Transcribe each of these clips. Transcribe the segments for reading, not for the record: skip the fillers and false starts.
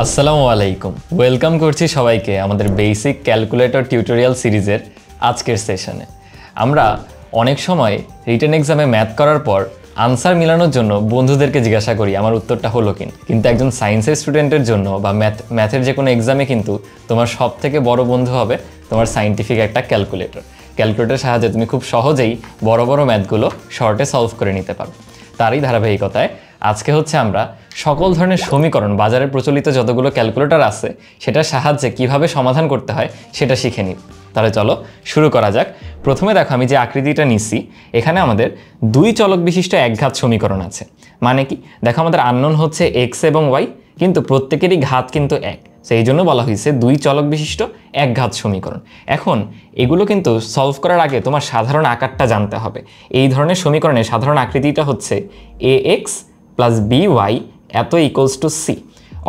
আসসালামু আলাইকুম, ওয়েলকাম করছি সবাইকে আমাদের বেসিক ক্যালকুলেটর টিউটোরিয়াল সিরিজের আজকের সেশনে। আমরা অনেক সময় রিটেন এক্সামে ম্যাথ করার পর আনসার মিলানোর জন্য বন্ধুদেরকে জিজ্ঞাসা করি আমার উত্তরটা হলো কিনা, কিন্তু একজন সায়েন্সের স্টুডেন্টের জন্য বা ম্যাথের যে কোনো এক্সামে কিন্তু তোমার সব থেকে বড় বন্ধু হবে তোমার সায়েন্টিফিক একটা ক্যালকুলেটর। ক্যালকুলেটরের সাহায্যে তুমি খুব সহজেই বড় বড় ম্যাথগুলো শর্টে সলভ করে নিতে পারো। তারই ধারাবাহিকতায় আজকে হচ্ছে আমরা সকল ধরনের সমীকরণ, বাজারে প্রচলিত যতগুলো ক্যালকুলেটর আছে সেটার সাহায্যে কিভাবে সমাধান করতে হয় সেটা শিখে নিই। তাহলে চলো শুরু করা যাক। প্রথমে দেখো, আমি যে আকৃতিটা নিচ্ছি এখানে আমাদের দুই চলক বিশিষ্ট একঘাত সমীকরণ আছে। মানে কি, দেখো আমাদের আননোন হচ্ছে এক্স এবং ওয়াই, কিন্তু প্রত্যেকেরই ঘাত কিন্তু এক, সেই জন্য বলা হয়েছে দুই চলক বিশিষ্ট একঘাত সমীকরণ। এখন এগুলো কিন্তু সলভ করার আগে তোমার সাধারণ আকারটা জানতে হবে। এই ধরনের সমীকরণের সাধারণ আকৃতিটা হচ্ছে এ এক্স প্লাস বি ওয়াই এত ইকুয়ালস টু সি।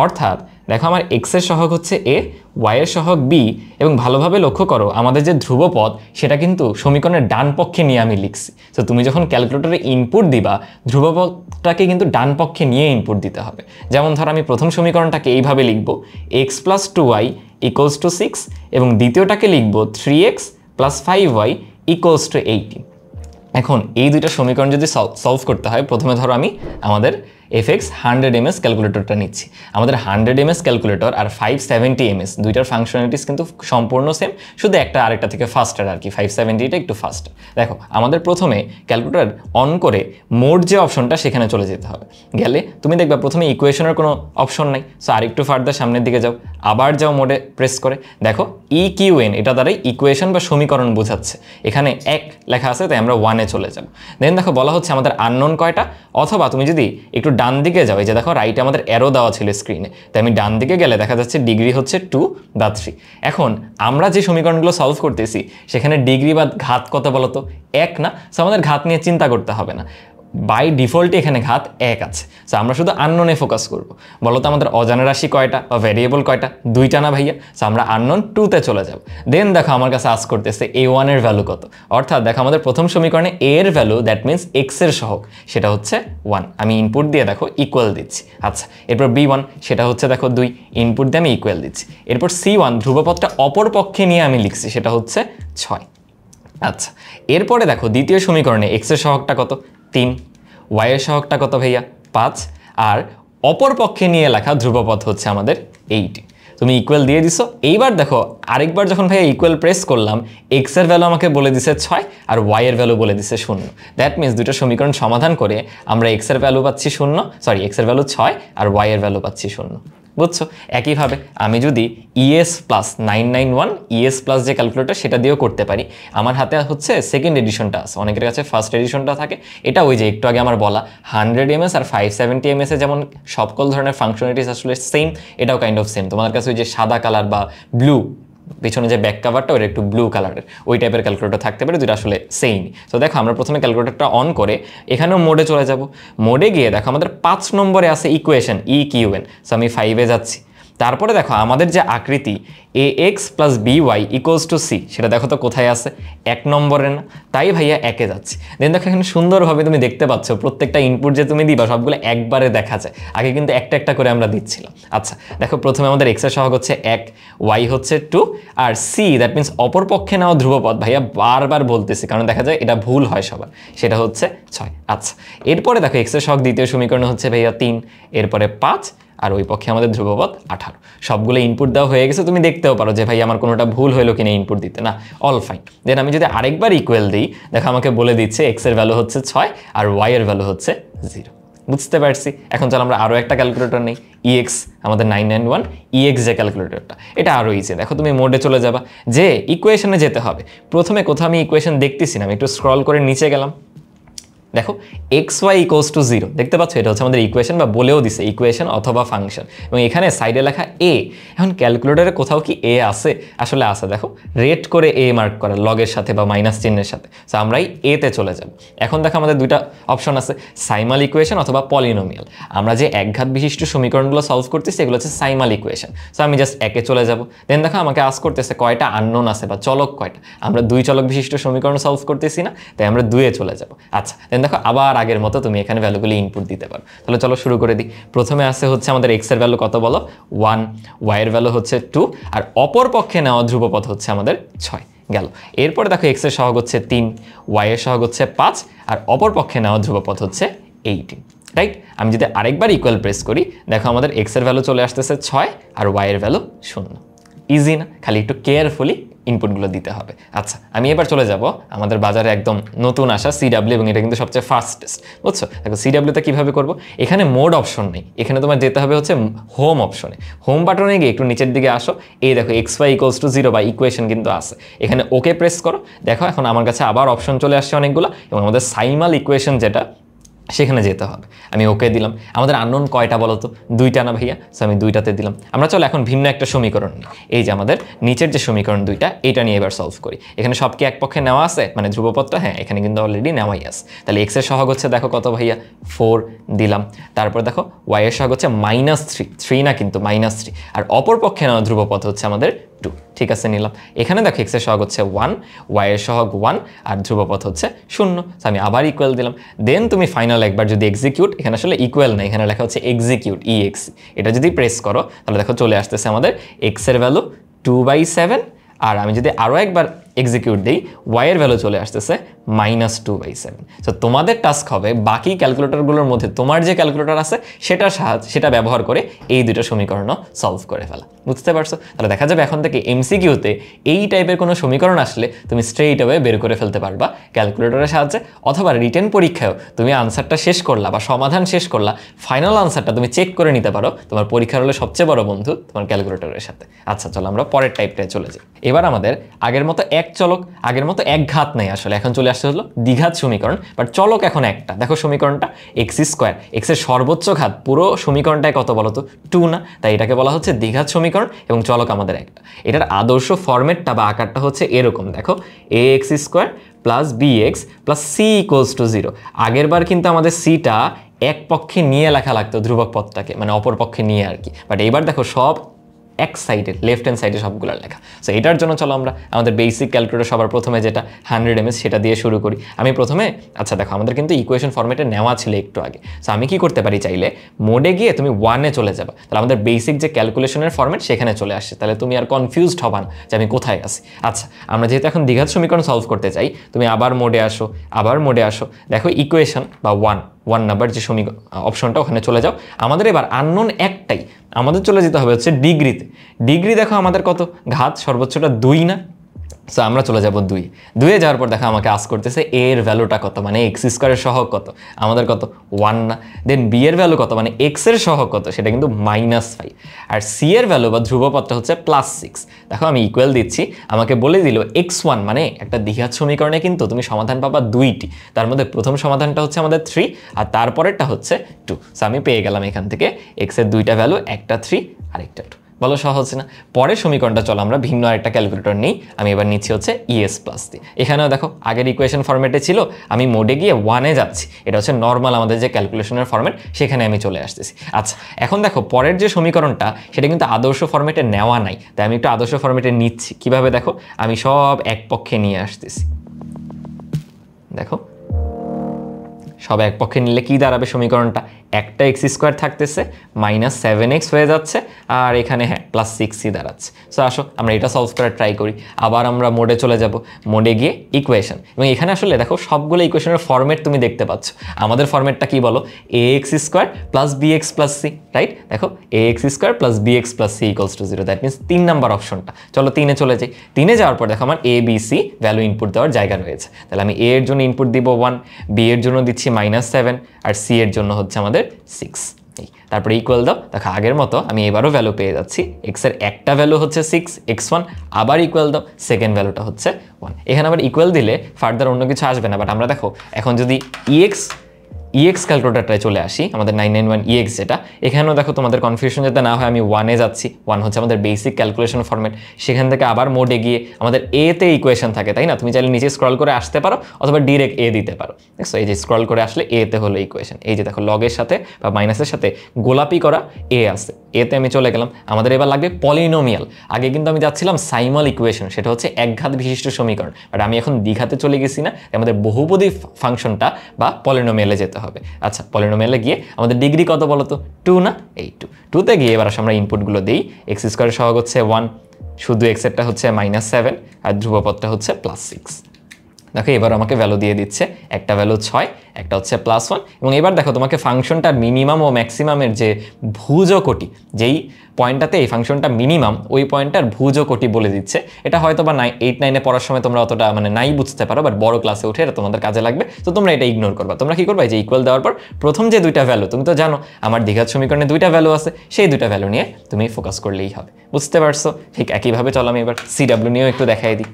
অর্থাৎ দেখো আমার এক্সের সহগ হচ্ছে এ, ওয়াইয়ের সহগ বি, এবং ভালোভাবে লক্ষ্য করো আমাদের যে ধ্রুবপদ সেটা কিন্তু সমীকরণের ডান পক্ষে নিয়ে আমি লিখছি। তো তুমি যখন ক্যালকুলেটরে ইনপুট দিবা ধ্রুবপদটাকে কিন্তু ডান পক্ষে নিয়ে ইনপুট দিতে হবে। যেমন ধর আমি প্রথম সমীকরণটাকে এইভাবে লিখব, x plus two y equals to six, এবং দ্বিতীয়টাকে লিখব three x plus five y equals to 18। এখন এই দুইটা সমীকরণ যদি সলভ করতে হয়, প্রথমে ধরো আমি আমাদের FX 100 ms ক্যালকুলেটরটা নিচ্ছি। আমাদের 100 ms ক্যালকুলেটর আর 570 ms দুইটার ফাংশনালিটিস কিন্তু সম্পূর্ণ সেম, শুধু একটা আরেকটা থেকে ফাস্টার আর কি। 570টা একটু ফাস্টার। দেখো আমাদের প্রথমে ক্যালকুলেটর অন করে মোড যে অপশনটা সেখানে চলে যেতে হবে। গেলে তুমি দেখবা প্রথমে ইকুয়েশনের কোনো অপশন নাই, সো আরেকটু ফার্দার সামনের দিকে যাও, আবার যাও মোডে প্রেস করে, দেখো EQN এটা দ্বারাই ইকুয়েশন বা সমীকরণ বোঝাচ্ছে। এখানে এক লেখা আছে, তাই আমরা 1-এ চলে যাব। দেন দেখো বলা হচ্ছে আমাদের আননোন কয়টা, অথবা তুমি যদি একটু ডান দিকে যাও, এই যে দেখো রাইটে আমাদের অ্যারো দেওয়া ছিল স্ক্রিনে, তাই আমি ডান দিকে গেলে দেখা যাচ্ছে ডিগ্রি হচ্ছে 2 বা 3। এখন আমরা যে সমীকরণগুলো সলভ করতেছি সেখানে ডিগ্রি বা ঘাত কত বলো তো? এক না? সো আমাদের ঘাত নিয়ে চিন্তা করতে হবে না, বাই ডিফল্টে এখানে ঘাত এক আছে। সো আমরা শুধু আননোনে ফোকাস করব। বলো তো আমাদের অজানা রাশি কয়টা বা ভ্যারিয়েবল কয়টা? দুইটা না ভাইয়া? সো আমরা আননোন 2-তে চলে যাব। দেন দেখো আমার কাছে আস্ক করতেছে A1 এর ভ্যালু কত। অর্থাৎ দেখো আমাদের প্রথম সমীকরণে A এর ভ্যালু, দ্যাট মিনস এক্স এর সহগ, সেটা হচ্ছে 1। আমি ইনপুট দিয়ে দেখো ইকুয়াল দিচ্ছি। আচ্ছা, এরপর B1 সেটা হচ্ছে দেখো 2, ইনপুট দিয়ে আমি ইকুয়াল দিচ্ছি। এরপর C1 ধ্রুবপদটা অপর পক্ষে নিয়ে আমি লিখছি, সেটা হচ্ছে 6। আচ্ছা, এরপরে দেখো দ্বিতীয় সমীকরণে এক্স এর সহগটা কত? 3, ওয়াইয়ের সহগটা কত ভাইয়া? 5, আর অপর পক্ষে নিয়ে লেখা ধ্রুবপদ হচ্ছে আমাদের 8। তুমি ইকুয়াল দিয়ে দিছো। এইবার দেখো আরেকবার যখন ভাইয়া ইকুয়াল প্রেস করলাম, এক্স এর ভ্যালু আমাকে বলে দিছে 6 আর ওয়াই এর ভ্যালু বলে দিছে 0। দ্যাট মিনস দুটো সমীকরণ সমাধান করে আমরা এক্স এর ভ্যালু পাচ্ছি 0, এক্স এর ভ্যালু 6 আর ওয়াই এর ভ্যালু পাচ্ছি 0। বুঝছো? একইভাবে আমি যদি ES প্লাস 991 ES প্লাস যে ক্যালকুলেটর সেটা দিয়েও করতে পারি। আমার হাতে হচ্ছে সেকেন্ড এডিশনটা আছে, অনেকের কাছে ফার্স্ট এডিশনটা থাকে। এটা ওই যে একটু আগে আমার বলা 100 ms আর 570 ms এ যেমন সকল ধরনের ফাংশনালিটিস আসলে সেম, এটাও কাইন্ড অফ সেম। তোমাদের কাছে ওই যে সাদা কালার বা ব্লু, পিছনে যে ব্যাক কাভারটা ওটা একটু ব্লু কালারের, ওই টাইপের ক্যালকুলেটর থাকতে পারে, দুটো আসলে সেম। তো দেখো আমরা প্রথমে ক্যালকুলেটরটা অন করে এখানেও মোডে চলে যাব। মোডে গিয়ে দেখো আমাদের 5 নম্বরে আছে ইকুয়েশন EQN। সো আমি 5-এ যাচ্ছি। তারপরে দেখো আমাদের যে আকৃতি AX plus BY equals to c, সেটা দেখো তো কোথায় আছে? 1 নম্বরে না? তাই ভাইয়া 1-এ যাচ্ছি। দেন দেখো এখানে সুন্দরভাবে তুমি দেখতে পাচ্ছ প্রত্যেকটা ইনপুট যে তুমি দিবা সবগুলো একবারে দেখা যায়, আগে কিন্তু একটা একটা করে আমরা দিচ্ছিলাম। আচ্ছা দেখো প্রথমে আমাদের এক্স এর সহগ হচ্ছে 1, ওয়াই হচ্ছে 2, আর সি দ্যাট মিনস অপর পক্ষে নেওয়া ধ্রুবপদ, ভাইয়া বারবার বলতেছি কারণ দেখা যায় এটা ভুল হয় সবার, সেটা হচ্ছে 6। আচ্ছা, এরপরে দেখো এক্স এর সহগ দ্বিতীয় সমীকরণ হচ্ছে ভাইয়া 3, এরপরে 5, আর ওই পক্ষে আমাদের ধ্রুবপদ 18। সবগুলো ইনপুট দেওয়া হয়ে গেছে। তুমি দেখতেও পারো যে ভাই আমার কোনোটা ভুল হলো কিনা ইনপুট দিতে, না অল ফাইন। দেন আমি যদি আরেকবার ইকুয়াল দিই, দেখো আমাকে বলে দিচ্ছে এক্স এর ভ্যালু হচ্ছে 6 আর ওয়াই এর ভ্যালু হচ্ছে 0। বুঝতে পারছি। এখন চলো আমরা আরও একটা ক্যালকুলেটর নেই, EX আমাদের 991 EX যে ক্যালকুলেটরটা, এটা আরও ইজি। দেখো তুমি মোডে চলে যাবা, যে ইকুয়েশনে যেতে হবে। প্রথমে কোথাও আমি ইকুয়েশন দেখতেছি না, আমি একটু স্ক্রল করে নিচে গেলাম। দেখো XY ইকুয়ালস টু 0 দেখতে পাচ্ছ, এটা হচ্ছে আমাদের ইকুয়েশন, বা বলেও দিছে ইকুয়েশন অথবা ফাংশন, এবং এখানে সাইডে লেখা A। এখন ক্যালকুলেটরে কোথাও কি A আছে? আসলে আছে, দেখো রেড করে A মার্ক করা লগের সাথে বা মাইনাস চিহ্নের সাথে। সো আমরা এই A-তে চলে যাব। এখন দেখো আমাদের দুইটা অপশন আছে, সাইমাল ইকুয়েশন অথবা পলিনোমিয়াল। আমরা যে একঘাত বিশিষ্ট সমীকরণগুলো সলভ করতেছি এগুলো হচ্ছে সাইমাল ইকুয়েশন। সো আমি জাস্ট 1-এ চলে যাব। দেন দেখো আমাকে আস্ক করতেছে কয়টা আননোন আছে বা চলক কয়টা। আমরা দুই চলক বিশিষ্ট সমীকরণ সলভ করতেছি না, তাই আমরা 2-এ চলে যাব। আচ্ছা, দেন দেখো আবার আগের মতো তুমি এখানে ভ্যালুগুলি ইনপুট দিতে পারো। তাহলে চলো শুরু করে দিই। প্রথমে আসে হচ্ছে আমাদের x এর ভ্যালু কত বলো 1, y এর ভ্যালু হচ্ছে 2, আর অপর পক্ষে নেওয়া ধ্রুবপদ হচ্ছে আমাদের 6 গেল। এরপরে দেখো x এর সহগ হচ্ছে 3, y এর সহগ হচ্ছে 5, আর অপর পক্ষে নেওয়া ধ্রুবপদ হচ্ছে 18, রাইট। আমি যদি আরেকবার ইকুয়াল প্রেস করি, দেখো আমাদের x এর ভ্যালু চলে আসতেছে 6 আর y এর ভ্যালু 0। ইজি না? খালি একটু কেয়ারফুলি ইনপুটগুলো দিতে হবে। আচ্ছা, আমি এবার চলে যাব আমাদের বাজারে একদম নতুন আসা CW, এবং এটা কিন্তু সবচেয়ে ফাস্টেস্ট, বুঝছো? দেখো CWতে কীভাবে করব, এখানে মোড অপশন নেই, এখানে তোমার যেতে হবে হচ্ছে হোম অপশনে। হোম বাটনে গিয়ে একটু নিচের দিকে আসো, এই দেখো xy = 0 বা ইকুয়েশন কিন্তু আছে, এখানে ওকে প্রেস করো। দেখো এখন আমার কাছে আবার অপশন চলে আসছে অনেকগুলো, এবং আমাদের সাইমাল ইকুয়েশন যেটা সেখানে যেতে হবে। আমি ওকে দিলাম। আমাদের আননোন কয়টা বলো তো? 2টা না ভাইয়া? সো আমি 2টাতে দিলাম। আমরা চলো এখন ভিন্ন একটা সমীকরণ নিই। এই যে আমাদের নিচের যে সমীকরণ 2টা, এটা নিয়ে এবার সলভ করি। এখানে সব কি এক পক্ষে নেওয়া আছে, মানে ধ্রুবপদটা? হ্যাঁ, এখানে কিন্তু অলরেডি নেওয়াই আছে। তাহলে x এর সহগ হচ্ছে দেখো কত ভাইয়া 4 দিলাম। তারপর দেখো y এর সহগ হচ্ছে -3 না কিন্তু -3, আর অপর পক্ষে নেওয়া ধ্রুবপদ হচ্ছে আমাদের 2। ঠিক আছে, নিলাম। এখানে দেখো x এর সহগ হচ্ছে 1, y এর সহগ 1, আর ধ্রুবপদ হচ্ছে 0। আমি আবার ইকুয়াল দিলাম। দেন তুমি ফাইনাল একবার যদি এক্সিকিউট, এখানে আসলে ইকুয়াল না, এখানে লেখা হচ্ছে এক্সিকিউট, EX, এটা যদি প্রেস করো তাহলে দেখো চলে আসতেছে আমাদের x এর ভ্যালু 2/7, আর আমি যদি আরও একবার এক্সিকিউট দিই, y এর ভ্যালু চলে আসতেছে -2/7। তো তোমাদের টাস্ক হবে বাকি ক্যালকুলেটরগুলোর মধ্যে তোমার যে ক্যালকুলেটর আছে সেটা ব্যবহার করে এই দুটো সমীকরণও সলভ করে ফেলা। বুঝতে পারছো? তাহলে দেখা যাবে এখন থেকে MCQতে এই টাইপের কোনো সমীকরণ আসলে তুমি স্ট্রেইট অ্যাওয়ে বের করে ফেলতে পারবা ক্যালকুলেটরের সাহায্যে, অথবা রিটেন পরীক্ষায়ও তুমি আনসারটা শেষ করলা বা সমাধান শেষ করলা, ফাইনাল আনসারটা তুমি চেক করে নিতে পারো তোমার পরীক্ষার হলে সবচেয়ে বড় বন্ধু তোমার ক্যালকুলেটরের সাথে। আচ্ছা চলো আমরা পরের টাইপটায় চলে যাই। এবার আমাদের আগের মতো আগের মতো এক ঘাত নেই, আসলে এখন চলে আসতে হলো দ্বিঘাত সমীকরণ, বাট চলক এখন একটা। দেখো সমীকরণটা x², x এর সর্বোচ্চ ঘাত পুরো সমীকরণটায় কত বলো তো 2 না? তাই এটাকে বলা হচ্ছে দ্বিঘাত সমীকরণ, এবং চলক আমাদের একটা। এটার আদর্শ ফরম্যাটটা বা আকারটা হচ্ছে এরকম, দেখো ax² + bx + c = 0। আগের বার কিন্তু আমাদের সিটা এক পক্ষে নিয়ে লেখা লাগতো ধ্রুবক পদটাকে, মানে অপর পক্ষে নিয়ে আর কি, বাট এইবার দেখো সব এক সাইডে, লেফট হ্যান্ড সাইডে সবগুলো লেখা। সো এটার জন্য চলো আমরা আমাদের বেসিক ক্যালকুলেটর সবার প্রথমে যেটা 100 mS সেটা দিয়ে শুরু করি। আমি প্রথমে, আচ্ছা দেখো আমাদের কিন্তু ইকুয়েশন ফরম্যাটে নেওয়া ছিল একটু আগে। সো আমি কি করতে পারি, চাইলে মোডে গিয়ে তুমি 1-এ চলে যাবা, তাহলে আমাদের বেসিক যে ক্যালকুলেশনের ফরম্যাট সেখানে চলে আসছে, তাহলে তুমি আর কনফিউজড হবা না যে আমি কোথায় আছি। আচ্ছা, আমরা যেহেতু এখন দ্বিঘাত সমীকরণ সলভ করতে চাই, তুমি আবার মোডে আসো, দেখো ইকুয়েশন বা 1 নাম্বার যে অপশনটা, ওখানে চলে যাও। আমাদের এবার আননোন একটাই, আমাদের চলে যেতে হবে হচ্ছে ডিগ্রিতে। ডিগ্রি দেখো আমাদের কত ঘাত, সর্বোচ্চটা 2 না? সো আমরা চলে যাব 2-এ যাওয়ার পর দেখো আমাকে আস্ক করতেছে a এর ভ্যালুটা কত, মানে x² এর সহগ কত, আমাদের কত 1 না? দেন b এর ভ্যালু কত, মানে x এর সহগ কত, সেটা কিন্তু -5, আর c এর ভ্যালু বা ধ্রুবপদটা হচ্ছে +6। দেখো আমি ইকুয়াল দিচ্ছি, আমাকে বলে দিল x1, মানে একটা দ্বিঘাত সমীকরণে কিন্তু তুমি সমাধান পাবা 2টি, তার মধ্যে প্রথম সমাধানটা হচ্ছে আমাদের 3, আর তারপরেরটা হচ্ছে 2। সো আমি পেয়ে গেলাম এখান থেকে x এর 2টা ভ্যালু, একটা 3 আর একটা 2। বলো সহজ না? পরের সমীকরণটা চলো আমরা ভিন্ন আরেকটা ক্যালকুলেটর নিই। আমি এবার নিচ্ছি হচ্ছে ES+ দিয়ে। এখানেও দেখো আগের ইকুয়েশন ফরম্যাটে ছিল, আমি মোডে গিয়ে 1-এ যাচ্ছি, এটা হচ্ছে নর্মাল আমাদের যে ক্যালকুলেশনের ফরম্যাট, সেখানে আমি চলে আসতেছি। আচ্ছা, এখন দেখো পরের যে সমীকরণটা সেটা কিন্তু আদর্শ ফরম্যাটে নেওয়া নাই, তাই আমি একটু আদর্শ ফরম্যাটে নিচ্ছি। কিভাবে দেখো, আমি সব এক পক্ষে নিয়ে আসতেছি। দেখো সব এক পক্ষে নিলে কি দাঁড়াবে সমীকরণটা, একটা x² থাকতেছে, -7x হয়ে যাচ্ছে, আর এখানে হ্যাঁ +6c দাঁড়াচ্ছে। সো আসো আমরা এটা সলভ করার ট্রাই করি। আবার আমরা মোডে চলে যাব, মোডে গিয়ে ইকুয়েশন, এবং এখানে আসলে দেখো সবগুলো ইকুয়েশনের ফরম্যাট তুমি দেখতে পাচ্ছ। আমাদের ফরম্যাটটা কি বলো, ax² + bx + c, রাইট? দেখো ax² + bx + c = 0, that means 3 number অপশনটা। চলো 3-এ চলে যাই। 3-এ যাওয়ার পর দেখো আমার a b c value input দেওয়ার জায়গা রয়েছে, তাহলে আমি a এর জন্য ইনপুট দিব 1, b এর জন্য দিচ্ছি -7, আর c এর জন্য হচ্ছে আমাদের 6। তারপরে ইকুয়াল দাও, দেখো আগের মতো আমি এবারও ভ্যালু পেয়ে যাচ্ছি। x এর একটা ভ্যালু হচ্ছে 6, x1, আবার ইকুয়াল দাও, সেকেন্ড ভ্যালুটা হচ্ছে 1। এখানে আবার ইকুয়াল দিলে ফার্দার অন্য কিছু আসবে না, বাট আমরা দেখো এখন যদি EX ক্যালকুলেটরটায় চলে আসি, আমাদের 991EX যেটা, এখানেও দেখো তোমাদের কনফিউশন যাতে না হয় আমি 1-এ যাচ্ছি। 1 হচ্ছে আমাদের বেসিক ক্যালকুলেশন ফরম্যাট, সেখান থেকে আবার মোডে গিয়ে আমাদের এতে ইকুয়েশন থাকে, তাই না? তুমি চাইলে নিচে স্ক্রল করে আসতে পারো অথবা ডিরেক্ট এ দিতে পারো। দেখছো এই যে স্ক্রল করে আসলে এতে হলো ইকুয়েশন, এই যে দেখো লগের সাথে বা মাইনাসের সাথে গোলাপি করা এ আছে, এতে আমি চলে গেলাম। আমাদের এবার লাগবে পলিনোমিয়াল। আগে কিন্তু আমি যাচ্ছিলাম সাইমল ইকুয়েশন, সেটা হচ্ছে একঘাত বিশিষ্ট সমীকরণ, বাট আমি এখন দ্বিঘাতে চলে গেছি না, আমাদের বহুপদী ফাংশনটা বা পলিনোমিয়ালে যেতে হবে। আচ্ছা পলিনোমিয়ালে গিয়ে আমাদের ডিগ্রি কত বলো তো? 2 না? এই 2তে গিয়ে এবার আমরা ইনপুটগুলো দিই। এক্স স্কোয়ারের সহগ হচ্ছে 1, শুধু এক্সেরটা হচ্ছে -7 আর ধ্রুবপদটা হচ্ছে +6। দেখো এবার আমাকে ভ্যালু দিয়ে দিচ্ছে, একটা ভ্যালু 6, একটা হচ্ছে +1, এবং এবার দেখো তোমাকে ফাংশনটার মিনিমাম ও ম্যাক্সিমামের যে ভুজকোটি, যেই পয়েন্টটাতে এই ফাংশনটা মিনিমাম ওই পয়েন্টটার ভুজকোটি বলে দিচ্ছে। এটা হয়তো বা 8-9-এ পড়ার সময় তোমরা অতটা নাই বুঝতে পারো, বাট বড় ক্লাসে উঠে এটা তোমাদের কাজে লাগবে, তো তোমরা এটা ইগনোর করবা। তোমরা কি করবা, এই যে ইকুয়াল দেওয়ার পর প্রথম যে দুইটা ভ্যালু, তুমি তো জানো আমার দ্বিঘাত সমীকরণে দুইটা ভ্যালু আছে, সেই দুইটা ভ্যালু নিয়ে তুমি ফোকাস করলেই হবে। বুঝতে পারছো? ঠিক একইভাবে চলো আমি এবার CW নিয়েও একটু দেখাই দিই।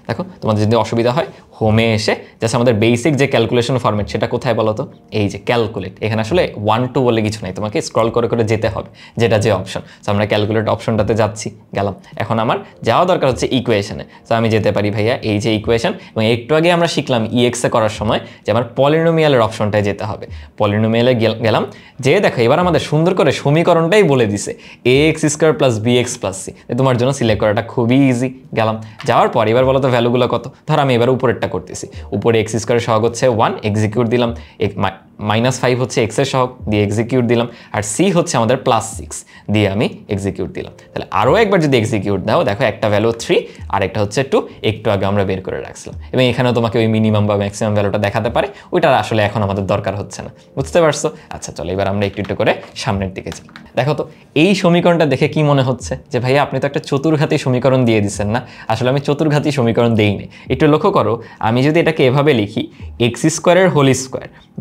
দেখো তোমাদের যদি অসুবিধা হয় হোমে এসে জাস্ট আমাদের বেসিক যে ক্যালকুলেশন ফরম্যাট সেটা কোথায় বলো তো? এই যে ক্যালকুলেট, এখানে আসলে 1-2 বলে কিছু নাই, তোমাকে স্ক্রল করে করে যেতে হবে, যেটা যে অপশন। তো আমরা ক্যালকুলেট অপশনটাতে যাচ্ছি, গেলাম। এখন আমার যাওয়া দরকার হচ্ছে ইকুয়েশনে, তো আমি যেতে পারি ভাইয়া এই যে ইকুয়েশন, এবং একটু আগে আমরা শিখলাম EX-এ করার সময় যে আমার পলিনোমিয়ালের অপশনটায় যেতে হবে। পলিনোমিয়ালে গেলাম, যে দেখো এবার আমাদের সুন্দর করে সমীকরণটাই বলে দিছে, ax² + bx + c। তোমার জন্য সিলেক্ট করাটা খুবই ইজি। গেলাম, যাওয়ার পর এবার বলো তো ভ্যালুগুলো কত? ধর আমি এবার উপরেরটা করতেছি, উপরে x² সহগ হচ্ছে 1, এক্সিকিউট দিলাম। -5 হচ্ছে x এর সহগ, দিয়ে এক্সিকিউট দিলাম। আর c হচ্ছে আমাদের +6, দিয়ে আমি এক্সিকিউট দিলাম। তাহলে আরও একবার যদি এক্সিকিউট দাও, দেখো একটা ভ্যালু 3 আর একটা হচ্ছে 2, একটু আগে আমরা বের করে রাখছিলাম। এবং এখানেও তোমাকে ওই মিনিমাম বা ম্যাক্সিমাম ভ্যালুটা দেখাতে পারে, ওইটা আসলে এখন আমাদের দরকার হচ্ছে না। বুঝতে পারছো? আচ্ছা চলো এবার আমরা একটু একটু করে সামনের দিকে যাই। দেখো তো এই সমীকরণটা দেখে কি মনে হচ্ছে যে ভাইয়া আপনি তো একটা চতুর্ঘাতী সমীকরণ দিয়ে দিচ্ছেন না? আসলে আমি চতুর্ঘাতী সমীকরণ দেইনি। একটু লক্ষ্য করো, আমি যদি এটাকে এভাবে লিখি, x²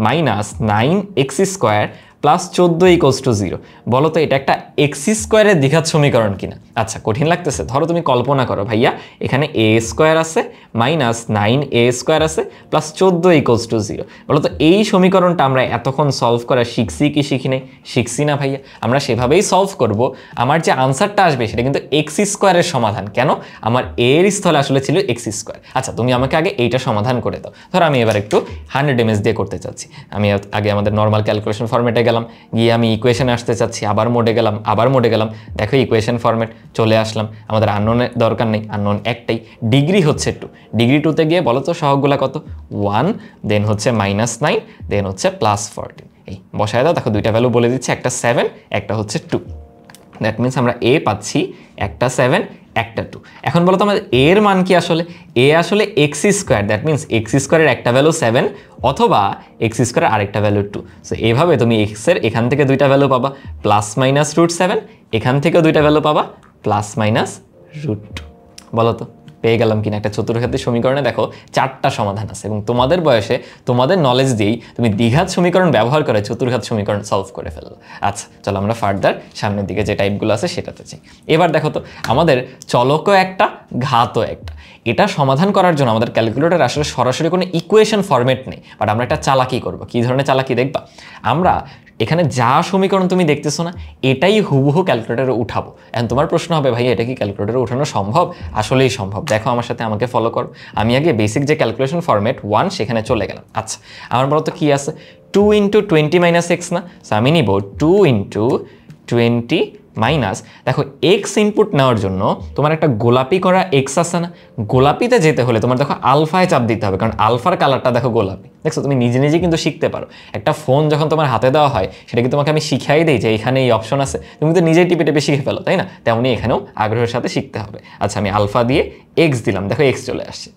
-9x² +14 = 0, বলো তো এটা একটা x² দ্বিঘাত সমীকরণ কিনা? আচ্ছা কঠিন লাগতেছে? ধরো তুমি কল্পনা করো ভাইয়া এখানে a² আছে, -9a² আছে, +14 = 0। বলো তো এই সমীকরণটা আমরা এতক্ষণ সলভ করা শিখছি কি শিখি নাই? শিখছি না ভাইয়া? আমরা সেভাবেই সলভ করব, আমার যে আনসারটা আসবে সেটা কিন্তু x² এর সমাধান। কেন? আমার এর স্থলে আসলে ছিল x²। আচ্ছা তুমি আমাকে আগে এইটা সমাধান করে দাও। ধরো আমি এবার একটু 100 mS দিয়ে করতে চাচ্ছি। আমি আগে আমাদের নর্মাল ক্যালকুলেশন ফরম্যাটে গেলাম, গিয়ে আমি ইকুয়েশনে আসতে চাচ্ছি, আবার মোডে গেলাম, আবার মোডে গেলাম। দেখো ইকুয়েশন ফরম্যাট চলে আসলাম, আমাদের আননোনের দরকার নেই, আননোন একটাই, ডিগ্রি হচ্ছে 2। ডিগ্রি 2তে গিয়ে বলো তো সহগগুলা কত? 1, দেন হচ্ছে -9, দেন হচ্ছে +14। এই বসায় দাও, দেখো দুইটা ভ্যালু বলে দিচ্ছে, একটা 7, একটা হচ্ছে 2। দ্যাট মিনস আমরা এ পাচ্ছি একটা 7, একটা 2। এখন বলো তো আমাদের এর মান কি? আসলে এ আসলে x², দ্যাট মিনস x² এর একটা ভ্যালু 7 অথবা x² এর আরেকটা ভ্যালু 2। সো এইভাবে তুমি x এর এখান থেকে দুইটা ভ্যালু পাবা, +-√7, এখান থেকেও দুইটা ভ্যালু পাবা, +-√2। বলো তো পেয়ে গেলাম কিনা? একটা চতুর্ঘাতী সমীকরণে দেখো 4টা সমাধান আছে, এবং তোমাদের বয়সে তোমাদের নলেজ দিয়েই তুমি দ্বিঘাত সমীকরণ ব্যবহার করে চতুর্ঘাত সমীকরণ সলভ করে ফেললো। আচ্ছা চলো আমরা ফার্দার সামনের দিকে যে টাইপগুলো আছে সেটাতে চাই। এবার দেখো তো আমাদের চলকও একটা, ঘাতও একটা। এটা সমাধান করার জন্য আমাদের ক্যালকুলেটর আসলে সরাসরি কোনো ইকুয়েশন ফরম্যাট নেই, বাট আমরা একটা চালাকি করব। কী ধরনের চালাকি দেখবা? আমরা এখানে যা সমীকরণ তুমি দেখতেছো না, এটাই হুবহু ক্যালকুলেটরে উঠাবো। এখন তোমার প্রশ্ন হবে ভাই এটা কি ক্যালকুলেটরে উঠানো সম্ভব? আসলেই সম্ভব। দেখো আমার সাথে, আমাকে ফলো করো। আমি আগে বেসিক যে ক্যালকুলেশন ফরম্যাট 1 সেখানে চলে গেলাম। আচ্ছা আমার বলো তো কী আছে? 2 × 20 - x না? সো আমি নিব 2 × 20 মাইনাস, দেখো এক্স ইনপুট নেওয়ার জন্য তোমার একটা গোলাপি করা এক্স আছে না? গোলাপিতে যেতে হলে তোমার দেখো আলফায় চাপ দিতে হবে, কারণ আলফার কালারটা দেখো গোলাপি। দেখছো তুমি নিজে নিজে কিন্তু শিখতে পারো। একটা ফোন যখন তোমার হাতে দেওয়া হয় সেটা কি তোমাকে আমি শিখাই দিই যে এখানে এই অপশন আছে? তুমি কিন্তু নিজেই টিপে টিপে শিখে ফেলো, তাই না? তেমনই এখানেও আগ্রহের সাথে শিখতে হবে। আচ্ছা আমি আলফা দিয়ে এক্স দিলাম, দেখো এক্স চলে আসছে।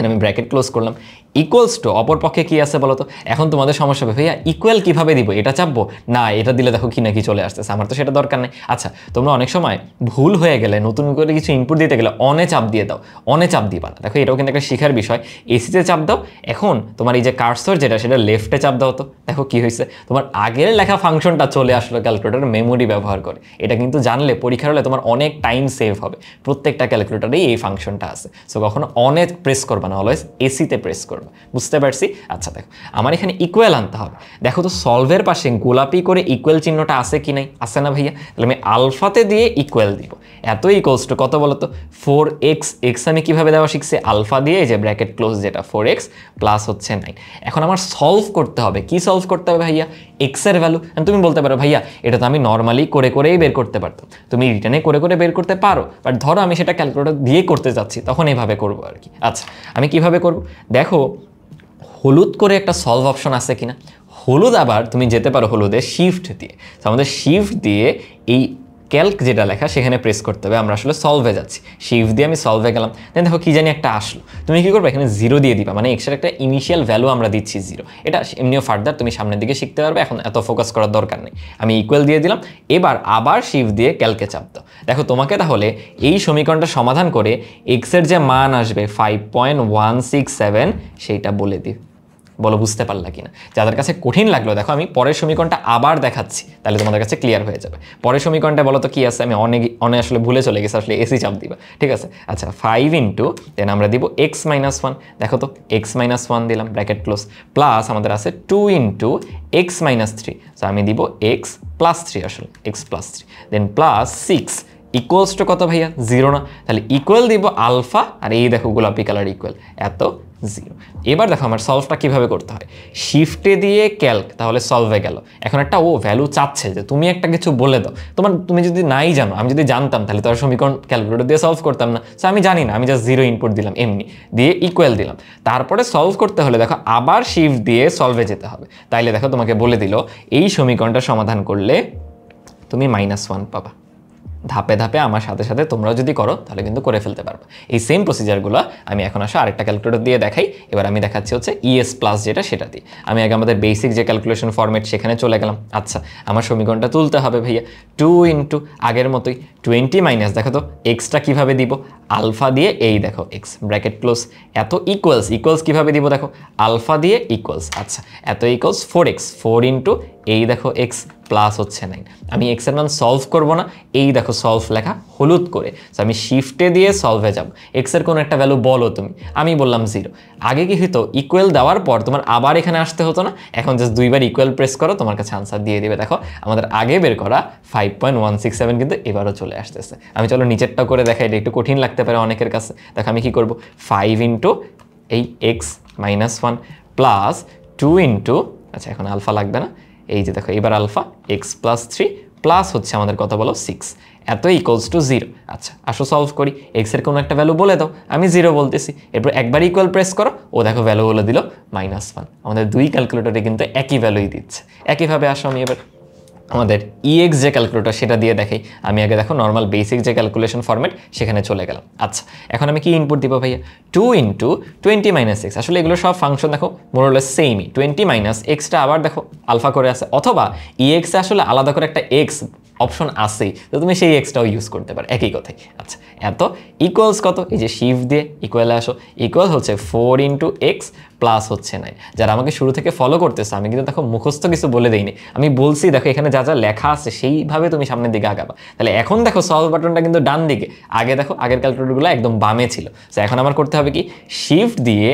আমি ব্র্যাকেট ক্লোজ করলাম, ইকুয়ালস টু অপর পক্ষে কী আছে বলো তো? এখন তোমাদের সমস্যা হবে ভাইয়া ইকুয়াল কীভাবে দিব? এটা চাপবো না, এটা দিলে দেখো কি না কি চলে আসতেছে, আমার তো সেটা দরকার নেই। আচ্ছা তোমরা অনেক সময় ভুল হয়ে গেলে নতুন করে কিছু ইনপুট দিতে গেলে অনে চাপ দিয়ে দাও, অনে চাপ দিবা না। দেখো এটাও কিন্তু একটা শিখার বিষয়। এসিতে চাপ দাও, এখন তোমার এই যে কার্সর যেটা সেটা লেফটে চাপ দাও, তো দেখো কি হয়েছে, তোমার আগের লেখা ফাংশনটা চলে আসলো ক্যালকুলেটর মেমোরি ব্যবহার করে। এটা কিন্তু জানলে পরীক্ষার হলে তোমার অনেক টাইম সেভ হবে। প্রত্যেকটা ক্যালকুলেটরেই এই ফাংশনটা আছে। সো কখনো অনে প্রেস করবা না, অলওয়েজ এসিতে প্রেস করবা। পারবা। বুঝতে পারছি? আচ্ছা দেখো, আমার এখানে ইকুয়াল আনতে হবে। দেখো তো সলভের পাশে গোলাপি করে ইকুয়াল চিহ্নটা আছে কি নাই? আছে না ভাইয়া? তাহলে আমি আলফাতে দিয়ে ইকুয়াল দিব। এত ইকুয়ালস টু কত বলো তো? 4x। এক্স আমি কীভাবে দেওয়া শিখছি? আলফা দিয়ে, এই যে ব্র্যাকেট ক্লোজ যেটা, 4x প্লাস হচ্ছে 9। এখন আমার সলভ করতে হবে। কি সলভ করতে হবে ভাইয়া? এক্সের ভ্যালু। তুমি বলতে পারো ভাইয়া এটা তো আমি নর্মালি করে করেই বের করতে পারতাম। তুমি রিটার্নে করে করে বের করতে পারো, বাট ধরো আমি সেটা ক্যালকুলেটর দিয়ে করতে যাচ্ছি, তখন এইভাবে করবো আর কি। আচ্ছা আমি কিভাবে করব? দেখো হলুদ করে একটা সলভ অপশন আছে কিনা। হলুদ আবার তুমি যেতে পারো হলুদে শিফট দিয়ে। তো আমাদের শিফট দিয়ে এই ক্যালক যেটা লেখা সেখানে প্রেস করতে হবে। আমরা আসলে সলভে যাচ্ছি, শিফট দিয়ে আমি সলভে গেলাম। দেন দেখো কি জানি একটা আসলো, তুমি কি করবে? এখানে 0 দিয়ে দিবা, মানে এক্সের একটা ইনিশিয়াল ভ্যালু আমরা দিচ্ছি 0। এটা এমনিও ফার্দার তুমি সামনের দিকে শিখতে পারবে, এখন এত ফোকাস করার দরকার নেই। আমি ইকুয়াল দিয়ে দিলাম। এবার আবার শিফট দিয়ে ক্যালকে চাপ দাও। দেখো তোমাকে তাহলে এই সমীকরণটা সমাধান করে এক্সের যে মান আসবে 5.167 সেইটা বলে দিই। বলো বুঝতে পারলা কিনা? যাদের কাছে কঠিন লাগলো দেখো আমি পরের সমীকরণটা আবার দেখাচ্ছি, তাহলে তোমাদের কাছে ক্লিয়ার হয়ে যাবে। পরের সমীকরণটা বলো তো কি আছে? আমি অনেক আসলে ভুলে চলে গেছি, আসলে এসি চাপ দিবা, ঠিক আছে? আচ্ছা 5 ইন্টু দেন আমরা দিব x-1। দেখো তো x-1 দিলাম ব্র্যাকেট ক্লোজ, প্লাস আমাদের আছে 2 ইন্টু x-3। সো আমি দিব x+3, আসলে x+3, then plus 6 equals to কত ভাইয়া? 0 না? তাহলে ইকুয়াল দিব আলফা, আর এই দেখো গোলাপি কালার ইকুয়াল এত 0। এবার দেখো আমার সলভটা কিভাবে করতে হয়। শিফটে দিয়ে ক্যালক, তাহলে সলভে গেল। এখন একটা ও ভ্যালু চাচ্ছে যে তুমি একটা কিছু বলে দাও। তুমি যদি নাই জানো, আমি যদি জানতাম তাহলে তো আর সমীকরণ ক্যালকুলেটর দিয়ে সলভ করতাম না। সো আমি জানি না, আমি জাস্ট 0 ইনপুট দিলাম, এমনি দিয়ে ইকুয়াল দিলাম। তারপরে সলভ করতে হলে দেখো আবার শিফট দিয়ে সলভে যেতে হবে। তাইলে দেখো তোমাকে বলে দিল এই সমীকরণটা সমাধান করলে তুমি -1 পাবা। ধাপে ধাপে আমার সাথে সাথে তোমরাও যদি করো তাহলে কিন্তু করে ফেলতে পারবে। এই সেম প্রসিজারগুলো আমি এখন আসলে আরেকটা ক্যালকুলেটর দিয়ে দেখাই। এবার আমি দেখাচ্ছি হচ্ছে ES প্লাস যেটা, সেটা দিয়ে। আমি আগে আমাদের বেসিক যে ক্যালকুলেশন ফরম্যাট সেখানে চলে গেলাম। আচ্ছা আমার সমীকরণটা তুলতে হবে ভাইয়া। 2 ইন্টু আগের মতোই 20 মাইনাস, দেখো তো এক্সটা কীভাবে দিব? আলফা দিয়ে, এই দেখো এক্স ব্র্যাকেট ক্লোজ, এত ইকুয়ালস কীভাবে দিব? দেখো আলফা দিয়ে ইকুয়ালস। আচ্ছা এত ইকুয়ালস 4x, 4 ইন্টু এই দেখো এক্স প্লাস হচ্ছে 9। আমি এক্সের মান সলভ করবো না, এই দেখো সলভ লেখা হলুদ করে। সো আমি শিফটে দিয়ে সলভে যাব। এক্সের কোনো একটা ভ্যালু বলো তুমি, আমি বললাম 0। আগে কি হতো? ইকুয়াল দেওয়ার পর তোমার আবার এখানে আসতে হতো না, এখন জাস্ট 2বার ইকুয়াল প্রেস করো, তোমার কাছে আনসার দিয়ে দিবে। দেখো আমাদের আগে বের করা 5.167 কিন্তু এবারও চলে আসতেছে। আমি চলো নিচেরটাও করে দেখাই, এটা একটু কঠিন লাগতে পারে অনেকের কাছে। দেখো আমি কি করব? 5 ইন্টু এই x-1 প্লাস 2 ইন্টু, আচ্ছা এখন আলফা লাগবে না, এই যে দেখো এবার আলফা x+3 প্লাস হচ্ছে আমাদের কত বলো? 6, এত ইকুয়ালস টু 0। আচ্ছা আসো সলভ করি। এক্সের কোনো একটা ভ্যালু বলে দাও, আমি 0 বলতেছি। এরপর একবার ইকুয়াল প্রেস করো, ও দেখো ভ্যালু বলে দিল -1। আমাদের দুই ক্যালকুলেটরে কিন্তু একই ভ্যালুই দিচ্ছে। একইভাবে আসো আমি এবার আমাদের EX যে ক্যালকুলেটর সেটা দিয়ে দেখাই। আমি আগে দেখো নর্মাল বেসিক যে ক্যালকুলেশন ফরম্যাট সেখানে চলে গেলাম। আচ্ছা এখন আমি কি ইনপুট দিব ভাইয়া? 2 ইন্টু 20 মাইনাস এক্স। আসলে এগুলো সব ফাংশন দেখো মোরলেস সেমই। 20 মাইনাস এক্সটা আবার দেখো আলফা করে আছে, অথবা EX এ আসলে আলাদা করে একটা এক্স অপশন আছেই, তো তুমি সেই এক্সটাও ইউজ করতে পারো, একই কথাই। আচ্ছা এত ইকুয়ালস কত? এই যে শিফট দিয়ে ইকুয়ালে আসো, ইকুয়াল হচ্ছে 4 ইন্টু এক্স প্লাস হচ্ছে 9। যারা আমাকে শুরু থেকে ফলো করতেছে, আমি কিন্তু দেখো মুখস্থ কিছু বলে দিইনি, আমি বলছি দেখো এখানে যা যা লেখা আছে সেইভাবে তুমি সামনের দিকে আগাবা। তাহলে এখন দেখো সলভ বাটনটা কিন্তু ডান দিকে, আগে দেখো আগের ক্যালকুলেটরগুলো একদম বামে ছিল। তো এখন আমার করতে হবে কি? শিফট দিয়ে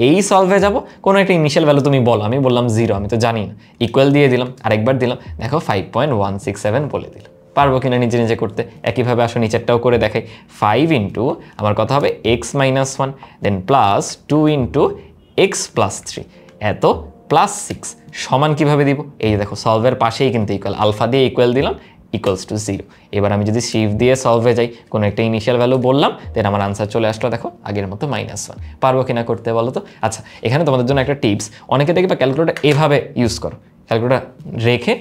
এই সলভে যাব, কোনো একটা ইনিশিয়াল ভ্যালু তুমি বলো, আমি বললাম 0, আমি তো জানি না, ইকুয়াল দিয়ে দিলাম, আরেকবার দিলাম, দেখো 5.167 বলে দিল। পারবো কিনা নিজে নিজে করতে? একইভাবে আসো নিচেরটাও করে দেখাই। 5 ইন্টু আমার কথা হবে x-1, দেন প্লাস 2 ইন্টু x+3 এত প্লাস 6 সমান কিভাবে দিব? এই দেখো সলভের পাশেই কিন্তু ইকুয়াল, আলফা দিয়ে ইকুয়াল দিলাম, ইকুয়ালস টু 0। এবার আমি যদি শিফট দিয়ে সলভে যাই, কোনো একটা ইনিশিয়াল ভ্যালু বললাম, দেন আমার আনসার চলে আসলো দেখো আগের মতো -1। পারবো কিনা করতে বলো তো? আচ্ছা এখানে তোমাদের জন্য একটা টিপস, অনেকে দেখবে ক্যালকুলেটর এভাবে ইউজ করো, ক্যালকুলেটর রেখে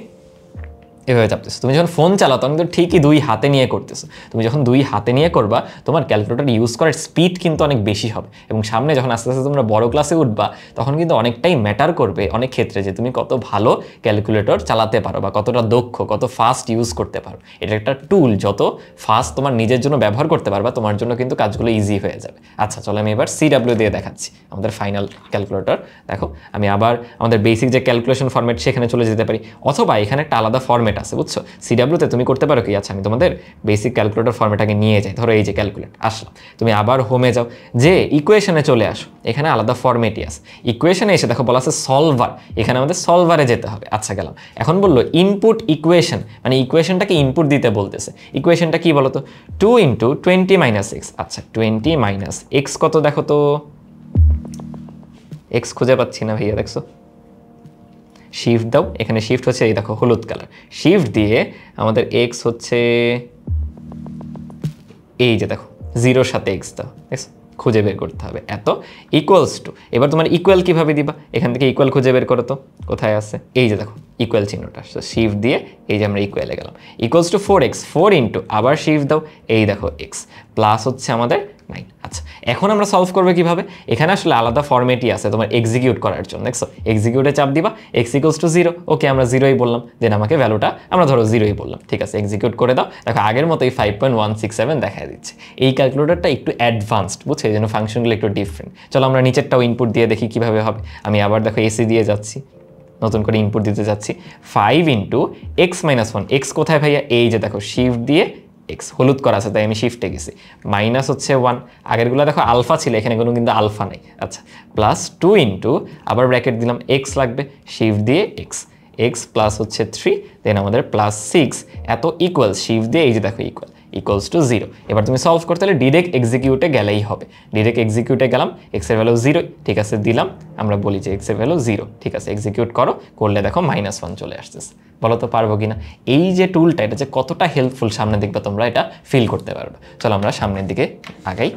এভাবে চাপতেছো। তুমি যখন ফোন চালাও তখন কিন্তু ঠিকই 2 হাতে নিয়ে করতেছো। তুমি যখন 2 হাতে নিয়ে করবা, তোমার ক্যালকুলেটর ইউজ করার স্পিড কিন্তু অনেক বেশি হবে, এবং সামনে যখন আস্তে আস্তে তোমরা বড় ক্লাসে উঠবা তখন কিন্তু অনেকটাই ম্যাটার করবে অনেক ক্ষেত্রে, যে তুমি কত ভালো ক্যালকুলেটর চালাতে পারো বা কতটা দক্ষ, কত ফাস্ট ইউজ করতে পারো। এটা একটা টুল, যত ফাস্ট তোমার নিজের জন্য ব্যবহার করতে পারবা, তোমার জন্য কিন্তু কাজগুলো ইজি হয়ে যাবে। আচ্ছা চলো আমি এবার CW দিয়ে দেখাচ্ছি আমাদের ফাইনাল ক্যালকুলেটর। দেখো আমি আবার আমাদের বেসিক যে ক্যালকুলেশন ফরম্যাট সেখানে চলে যেতে পারি, অথবা এখানে একটা আলাদা ফরম্যাট আছে, বুঝছো? সিডাব্লিউতে তুমি করতে পারো কি, আচ্ছা আমি তোমাদের বেসিক ক্যালকুলেটর ফর্মেট আগে নিয়ে যাই। ধরো এই যে ক্যালকুলেট আসলাম, তুমি আবার হোমে যাও, যে ইকুয়েশনে চলে আসো, এখানে আলাদা ফর্মেটই আছে। ইকুয়েশনে এসে দেখো বলা আছে সলভার, এখানে আমাদের সলভারে যেতে হবে। আচ্ছা গেলাম, এখন বললো ইনপুট ইকুয়েশন, মানে ইকুয়েশনটাকে ইনপুট দিতে বলতেছে। ইকুয়েশনটা কি বলো তো? 2 × 20 - x। আচ্ছা 20 - x কত দেখো তো, x খুঁজে পাচ্ছি না ভাইয়া, দেখছো? শিফট দাও, এখানে শিফট হচ্ছে এই দেখো হলুদ কালার, শিফট দিয়ে আমাদের x হচ্ছে এই যে দেখো 0-র সাথে x দাও, দেখছো? খুঁজে বের করতে হবে এত ইকুয়ালস টু। এবার তোমার ইকুয়াল কিভাবে দিবা? এখান থেকে ইকুয়াল খুঁজে বের করো তো, কোথায় আছে? এই যে দেখো ইকুয়াল চিহ্নটা, শিফট দিয়ে এই যে আমরা ইকুয়ালে গেলাম, ইকুয়ালস টু 4x, 4 × আবার শিফট দাও, এই দেখো x প্লাস হচ্ছে আমাদের 9। আচ্ছা এখন আমরা সলভ করবো কিভাবে? এখানে আসলে আলাদা ফরম্যাটই আছে তোমার এক্সিকিউট করার জন্য, দেখছো? এক্সিকিউটে চাপ দিবা, x = 0, ওকে আমরা 0ই বললাম, দেন আমাকে ভ্যালুটা আমরা ধরো 0ই বললাম, ঠিক আছে? এক্সিকিউট করে দাও, দেখো আগের মতোই 5.167 দেখা দিচ্ছে। এই ক্যালকুলেটরটা একটু অ্যাডভান্সড, বুঝছো? এই জন্য ফাংশনগুলো একটু ডিফারেন্ট। চলো আমরা নিচেরটাও ইনপুট দিয়ে দেখি কিভাবে হবে। আমি আবার দেখো এসি দিয়ে যাচ্ছি, নতুন করে ইনপুট দিতে যাচ্ছি, 5 × x - 1। x কোথায় ভাইয়া? এই যে দেখো শিফট দিয়ে x, হলুদ করা আছে তাই আমি শিফটে গেছি, মাইনাস হচ্ছে 1, আগেরগুলো দেখো আলফা ছিল, এখানে কোনো কিন্তু আলফা নেই। আচ্ছা প্লাস 2 × আবার ব্র্যাকেট দিলাম, x লাগবে, শিফট দিয়ে x প্লাস হচ্ছে 3, দেন আমাদের প্লাস 6 এত ইকুয়াল, শিফট দিয়ে এই যে দেখো ইকুয়ালস টু 0। এবার তুমি সলভ করতে হলে ডিরেক্ট এক্সিকিউটে গেলেই হবে, ডিরেক্ট এক্সিকিউটে গেলাম, x এর ভ্যালু 0, ঠিক আছে দিলাম, আমরা বলি যে x এর ভ্যালু 0, ঠিক আছে এক্সিকিউট করো, করলে দেখো -1 চলে আসতেছে। বলো তো পারবো কিনা? এই যে টুলটা, এটা যে কতটা হেল্পফুল সামনে দেখবে তোমরা এটা ফিল করতে পারবে। চলো আমরা সামনের দিকে আগাই।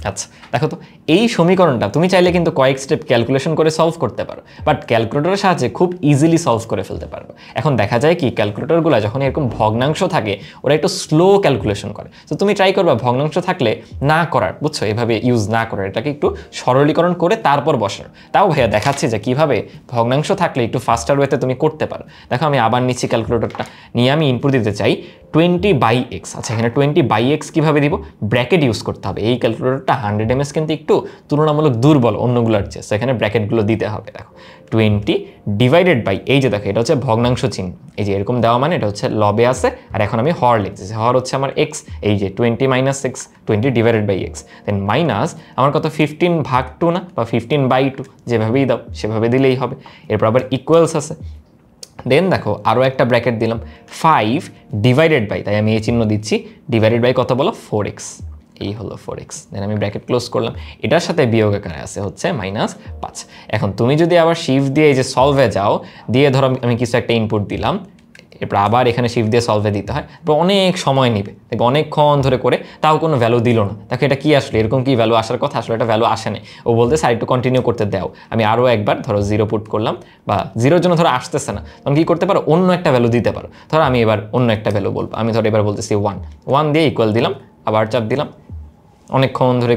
আচ্ছা দেখো তো, এই সমীকরণটা তুমি চাইলে কিন্তু কয়েক স্টেপ ক্যালকুলেশন করে সলভ করতে পারো, বাট ক্যালকুলেটরের সাহায্যে খুব ইজিলি সলভ করে ফেলতে পারবে। এখন দেখা যায় কি, ক্যালকুলেটরগুলো যখন এরকম ভগ্নাংশ থাকে ওরা একটু স্লো ক্যালকুলেশন করে, তো তুমি ট্রাই করবা ভগ্নাংশ থাকলে না করার, বুঝছো? এভাবে ইউজ না করার, এটাকে একটু সরলীকরণ করে তারপর বসানো। তাও ভাইয়া দেখাচ্ছি যে কিভাবে ভগ্নাংশ থাকলে একটু ফাস্টার ওয়েতে তুমি করতে পারো। দেখো আমি আবার নিচ্ছি ক্যালকুলেটরটা নিয়ে, আমি ইনপুট দিতে চাই 20/x। আচ্ছা এখানে 20/x কীভাবে দিব? ব্র্যাকেট ইউজ করতে হবে। এই ক্যালকুলেটরটা 100 ms কিন্তু একটু তুলনামূলক দুর্বল অন্যগুলোর চেয়ে, তো এখানে ব্র্যাকেটগুলো দিতে হবে। দেখো 20/, এই যে দেখো এটা হচ্ছে ভগ্নাংশ চিহ্ন, এই যে এরকম দেওয়া মানে এটা হচ্ছে লবে আছে, আর এখন আমি হর লিখতেছি, হর হচ্ছে আমার x, এই যে 20 - x, 20/x, দেন মাইনাস আমার কত 15/2 না, বা 15/2, যেভাবেই দাও সেভাবে দিলেই হবে। এরপর আবার ইকুয়ালস আছে, দেন দেখো আরও একটা ব্র্যাকেট দিলাম, 5/, তাই আমি এই চিহ্ন দিচ্ছি, ডিভাইডেড বাই কত বলো? 4x, এই হলো 4x, দেন আমি ব্র্যাকেট ক্লোজ করলাম, এটার সাথে বিয়োগ আকারে আছে হচ্ছে -5। এখন তুমি যদি আবার শিফট দিয়ে এই যে সলভে যাও, দিয়ে ধরো আমি কিছু একটা ইনপুট দিলাম, এরপর আবার এখানে শিফট দিয়ে সলভে দিতে হয়, এরপর অনেক সময় নেবে, দেখো অনেকক্ষণ ধরে করে তাও কোনো ভ্যালু দিল না। দেখো এটা কি আসলে, এরকম কি ভ্যালু আসার কথা? আসলে এটা ভ্যালু আসে না, ও বলতে সাইড টু কন্টিনিউ করতে দাও। আমি আরও একবার ধরো 0 পুট করলাম, বা 0-র জন্য ধরো আসতেছে না, তখন কী করতে পারো? অন্য একটা ভ্যালু দিতে পারো। ধরো আমি এবার অন্য একটা ভ্যালু বলবো, আমি ধরো এবার বলতেছি 1 দিয়ে ইকুয়াল দিলাম, আবার চাপ দিলাম, অনেকক্ষণ ধরে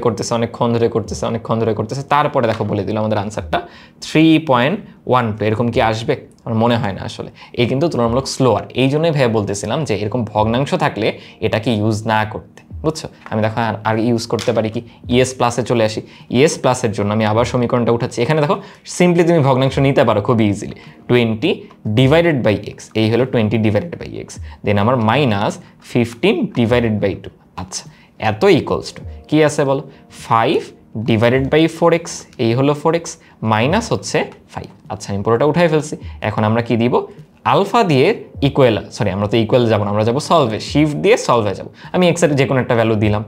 করতেছে, তারপরে দেখো বলে দিল আমাদের আনসারটা 3.12। এরকম কি আসবে? আমার মনে হয় না আসলে, এই কিন্তু তুলনামূলক স্লোয়ার। এই জন্যই ভাইয়া বলতেছিলাম যে এরকম ভগ্নাংশ থাকলে এটাকে ইউজ না করতে, বুঝছো? আমি দেখো আর ইউজ করতে পারি কি, ইএস প্লাসে চলে আসি। ইএস প্লাসের জন্য আমি আবার সমীকরণটা উঠাচ্ছি, এখানে দেখো সিম্পলি তুমি ভগ্নাংশ নিতে পারো খুব ইজিলি, 20/x, এই হলো 20/x, দেন আমার -15/2। আচ্ছা এত ইকুয়ালস টু কি আছে বলো? 5/4x, এই হলো 4x, মাইনাস হচ্ছে 5। আচ্ছা আমি পুরোটা উঠাই ফেলছি। এখন আমরা কি দিব? আলফা দিয়ে ইকুয়াল, আমরা তো ইকুয়াল যাবো না, আমরা যাবো সলভে, শিফট দিয়ে সলভে যাবো। আমি এক্সের যে কোনো একটা ভ্যালু দিলাম,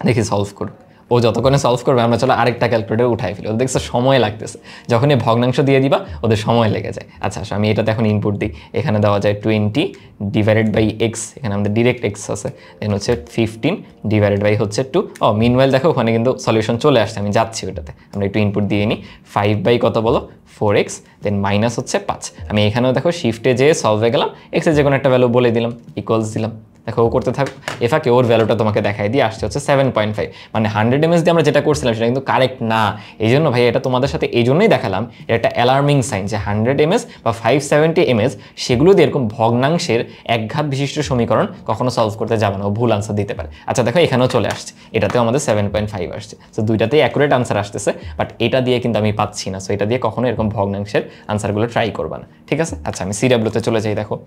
দেখি সলভ করো। ও যতক্ষণে সলভ করবে আমরা চলো আরেকটা ক্যালকুলেটর উঠাই ফেলি, ওদের দেখছো সময় লাগতেছে, যখনই ভগ্নাংশ দিয়ে দিবা ওদের সময় লেগে যায়। আচ্ছা আমি এটাতে এখন ইনপুট দিই, এখানে দেওয়া যায় 20/x, এখানে আমাদের ডিরেক্ট x আছে, দেন হচ্ছে 15/2 হচ্ছে 2। মিনওয়াইল দেখো ওখানে কিন্তু সলিউশন চলে আসছে, আমি যাচ্ছি ওটাতে, আমরা একটু ইনপুট দিয়ে নিই। 5 কত বলো? 4x, দেন মাইনাস হচ্ছে 5। আমি এখানেও দেখো শিফটে যেয়ে সলভে গেলাম, এক্সের যে কোনো একটা ভ্যালু বলে দিলাম, ইকুয়ালস দিলাম, দেখো ও করতে থাকো, এফাকে ওর ভ্যালুটা তোমাকে দেখাই দিয়ে আসছে হচ্ছে 7.5, মানে 100 mAh দিয়ে আমরা যেটা করছিলাম সেটা কিন্তু কারেক্ট না। এই জন্য ভাই এটা তোমাদের সাথে এই জন্যই দেখালাম, এটা একটা অ্যালার্মিং সাইন যে 100 mAh বা 570 mAh সেগুলো দিয়ে এরকম ভগ্নাংশের একঘাত বিশিষ্ট সমীকরণ কখনো সলভ করতে যাবে না, ও ভুল আনসার দিতে পারে। আচ্ছা দেখো এখানেও চলে আসছে, এটাতেও আমাদের 7.5 আসছে, তো দুইটাতেই অ্যাকুরেট আনসার আসতেছে, বাট এটা দিয়ে কিন্তু আমি পাচ্ছি না। সো এটা দিয়ে কখনো এরকম ভগ্নাংশের আনসারগুলো ট্রাই করবা না, ঠিক আছে? আচ্ছা আমি সিডাব্লিউতে চলে যাই। দেখো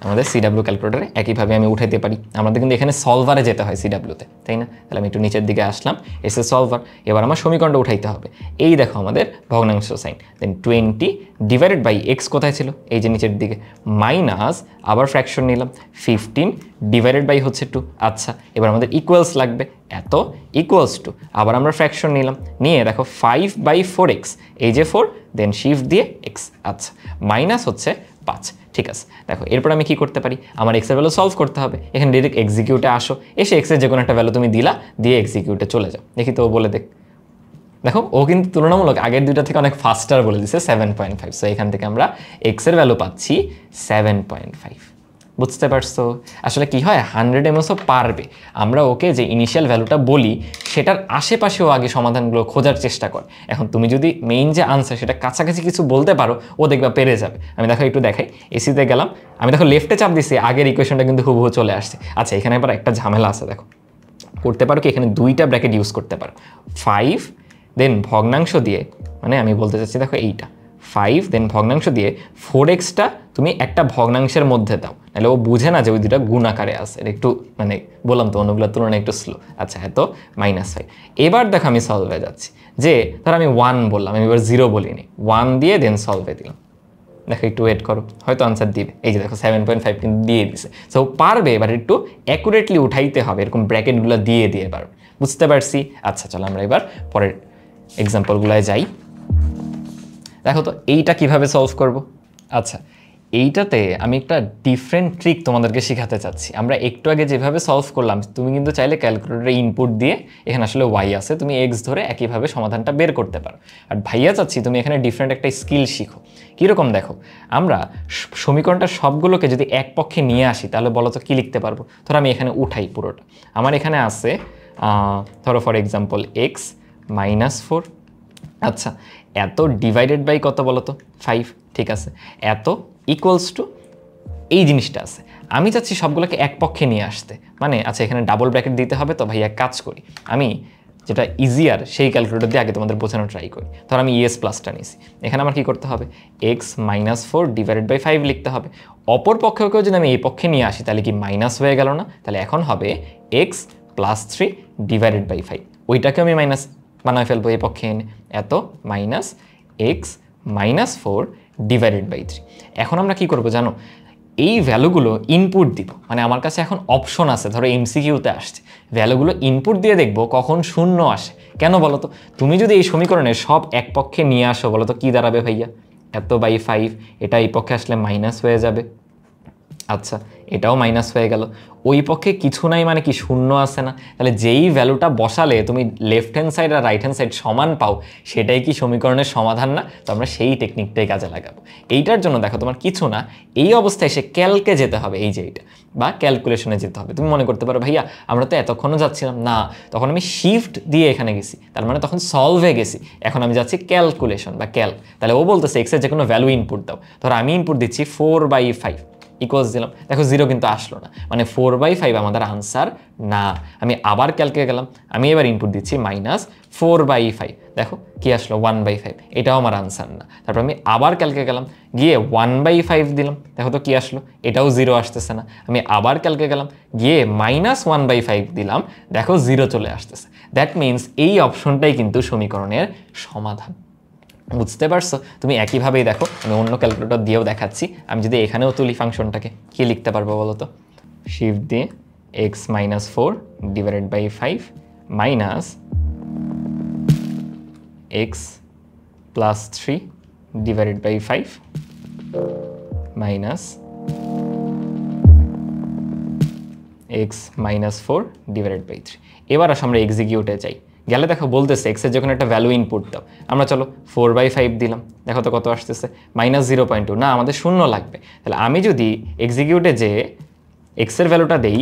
আমাদের সিডাব্লিউ ক্যালকুলেটারে একইভাবে আমি উঠাইতে পারি, আমাদের কিন্তু এখানে সলভারে যেতে হয় সিডাব্লিউতে, তাই না? তাহলে আমি একটু নিচের দিকে আসলাম, এসে সলভার, এবার আমার সমীকরণটা উঠাইতে হবে। এই দেখো আমাদের ভগ্নাংশ sign, then 20 divided by x কোথায় ছিল, এই যে নিচের দিকে, মাইনাস আবার ফ্র্যাকশন নিলাম 15 ডিভাইডেড বাই হচ্ছে 2। আচ্ছা এবার আমাদের ইকুয়ালস লাগবে, এত ইকুয়ালস টু, আবার আমরা ফ্র্যাকশন নিলাম, নিয়ে দেখো 5/4x, এই যে 4, দেন শিফট দিয়ে এক্স, আচ্ছা মাইনাস হচ্ছে 5। ঠিক আছে, দেখো এরপর আমি কি করতে পারি, আমার এক্সের ভ্যালু সলভ করতে হবে। এখানে ডিরেক্ট এক্সিকিউটে আসো, এসে এক্সের যে কোনো একটা ভ্যালু তুমি দিলা, দিয়ে এক্সিকিউটে চলে যাও। দেখি তো বলে দেখো ও কিন্তু তুলনামূলক আগের দুইটা থেকে অনেক ফাস্টার বলে দিচ্ছে 7.5। সো এখান থেকে আমরা এক্সের ভ্যালু পাচ্ছি 7.5। বুঝতে পারছো? আসলে কি হয়, 100 mAh পারবে, আমরা ওকে যে ইনিশিয়াল ভ্যালুটা বলি সেটার আশেপাশেও আগে সমাধানগুলো খোঁজার চেষ্টা কর। এখন তুমি যদি মেইন যে আনসার সেটা কাছাকাছি কিছু বলতে পারো, ও দেখবা পেরে যাবে। আমি দেখো একটু দেখাই, এসিতে গেলাম, আমি দেখো লেফটে চাপ দিচ্ছি, আগের ইকুয়েশনটা কিন্তু হুবহু চলে আসছে। আচ্ছা এখানে এবার একটা ঝামেলা আছে, দেখো করতে পারো কি, এখানে দুইটা ব্র্যাকেট ইউজ করতে পারো, 5 দেন ভগ্নাংশ দিয়ে, মানে আমি বলতে চাচ্ছি দেখো এইটা 5 দেন ভগ্নাংশ দিয়ে 4xটা তুমি একটা ভগ্নাংশের মধ্যে দাও, নাহলে ও বুঝে না যে ওই দুটা গুণ আকারে আছে। এটা একটু মানে বললাম তো অন্যগুলোর তুলনায় একটু স্লো। আচ্ছা এত -5। এবার দেখো আমি সলভে যাচ্ছি, যে ধর আমি 1 বললাম, আমি এবার 0 বলিনি, 1 দিয়ে দেন সলভে দিলাম। দেখো একটু ওয়েট করো, হয়তো আনসার দিবে। এই যে দেখো 7.5 কিন্তু দিয়ে দিছে। সো পারবে, এবার একটু অ্যাকুরেটলি উঠাইতে হবে, এরকম ব্র্যাকেটগুলো দিয়ে পারবে। বুঝতে পারছি? আচ্ছা চলো আমরা এবার পরের এক্সাম্পলগুলোয় যাই। দেখো তো এইটা কিভাবে সলভ করব। আচ্ছা এইটাতে আমি একটা ডিফারেন্ট ট্রিক তোমাদেরকে শেখাতে চাচ্ছি। আমরা একটু আগে যেভাবে সলভ করলাম, তুমি কিন্তু চাইলে ক্যালকুলেটরে ইনপুট দিয়ে, এখানে আসলে ওয়াই আছে, তুমি এক্স ধরে একইভাবে সমাধানটা বের করতে পারো। আর ভাইয়া চাচ্ছি তুমি এখানে ডিফারেন্ট একটা স্কিল শিখো। কীরকম দেখো, আমরা সমীকরণটা সবগুলোকে যদি এক পক্ষে নিয়ে আসি, তাহলে বলো তো কী লিখতে পারবো। ধরো আমি এখানে উঠাই পুরোটা, আমার এখানে আছে ধরো ফর এক্সাম্পল এক্স -4। আচ্ছা এত ডিভাইডেড বাই কত বলো তো, 5। ঠিক আছে, এত ইকুয়ালস টু এই জিনিসটা আছে। আমি চাচ্ছি সবগুলোকে এক পক্ষে নিয়ে আসতে, মানে আচ্ছা এখানে ডাবল ব্র্যাকেট দিতে হবে, তো ভাই এক কাজ করি, আমি যেটা ইজিয়ার সেই ক্যালকুলেটর দিয়ে আগে তোমাদের বোঝানো ট্রাই করি। ধর আমি ইএস প্লাসটা নিয়েছি, এখানে আমার কি করতে হবে, এক্স -4 ডিভাইডেড বাই 5 লিখতে হবে। অপর পক্ষকেও যদি আমি এই পক্ষে নিয়ে আসি, তাহলে কি মাইনাস হয়ে গেল না? তাহলে এখন হবে এক্স +3 ডিভাইডেড বাই 5, ওইটাকে আমি মাইনাস বানায় ফেলবো এই পক্ষে এনে, এত মাইনাস এক্স -4 ডিভাইডেড বাই 3। এখন আমরা কি করব জানো, এই ভ্যালুগুলো ইনপুট দিব, মানে আমার কাছে এখন অপশন আছে, ধরো এমসিকিউতে আসছে, ভ্যালুগুলো ইনপুট দিয়ে দেখবো কখন শূন্য আসে। কেন বলো তো, তুমি যদি এই সমীকরণে সব এক পক্ষে নিয়ে আসো, বলো তো কী দাঁড়াবে ভাইয়া, এত বাই 5, এটা এই পক্ষে আসলে মাইনাস হয়ে যাবে। আচ্ছা এটাও মাইনাস হয়ে গেল, ওই পক্ষে কিছু নাই মানে কি শূন্য আছে না, তাহলে যেই ভ্যালুটা বসালে তুমি লেফট হ্যান্ড সাইড আর রাইট হ্যান্ড সাইড সমান পাও, সেটাই কি সমীকরণের সমাধান না? তো আমরা সেই টেকনিকটাই কাজে লাগাবো। এইটার জন্য দেখো তোমার কিছু না, এই অবস্থায় এসে ক্যালকে যেতে হবে, এই যে এইটা, বা ক্যালকুলেশনে যেতে হবে। তুমি মনে করতে পারো ভাইয়া আমরা তো এতক্ষণও যাচ্ছিলাম না, তখন আমি শিফট দিয়ে এখানে গেছি, তার মানে তখন সলভে গেছি, এখন আমি যাচ্ছি ক্যালকুলেশন বা ক্যাল। তাহলে ও বলতেছে এক্সের যে কোনো ভ্যালু ইনপুট দাও, ধরো আমি ইনপুট দিচ্ছি 4/5, ইকুয়ালস দিলাম, দেখো 0 কিন্তু আসলো না, মানে 4/5 আমাদের আনসার না। আমি আবার ক্যালকে গেলাম, আমি এবার ইনপুট দিচ্ছি -4/5, দেখো কি আসলো 1/5, এটাও আমার আনসার না। তারপর আমি আবার ক্যালকে গেলাম, গিয়ে 1/5 দিলাম, দেখো তো কি আসলো, এটাও 0 আসতেছে না। আমি আবার ক্যালকে গেলাম, গিয়ে -1/5 দিলাম, দেখো 0 চলে আসতেছে। দ্যাট মিনস এই অপশনটাই কিন্তু সমীকরণের সমাধান। বুঝতে পারছো? তুমি একইভাবেই দেখো, আমি অন্য ক্যালকুলেটর দিয়েও দেখাচ্ছি। আমি যদি এখানেও তুলি ফাংশনটাকে, কি লিখতে পারবো বলো তো, শিফট দিয়ে x -4 divided by 5 minus x +3 divided by 5 minus x -4 divided by 3। এবার আসো আমরা এক্সিকিউটে যাই, গেলে দেখো বলতেছে এক্সের যখন একটা ভ্যালু ইনপুট দাও, আমরা চলো 4/5 দিলাম, দেখো তো কত আসতেছে, -0.2, না আমাদের শূন্য লাগবে। তাহলে আমি যদি এক্সিকিউটে যে এক্সের ভ্যালুটা দেই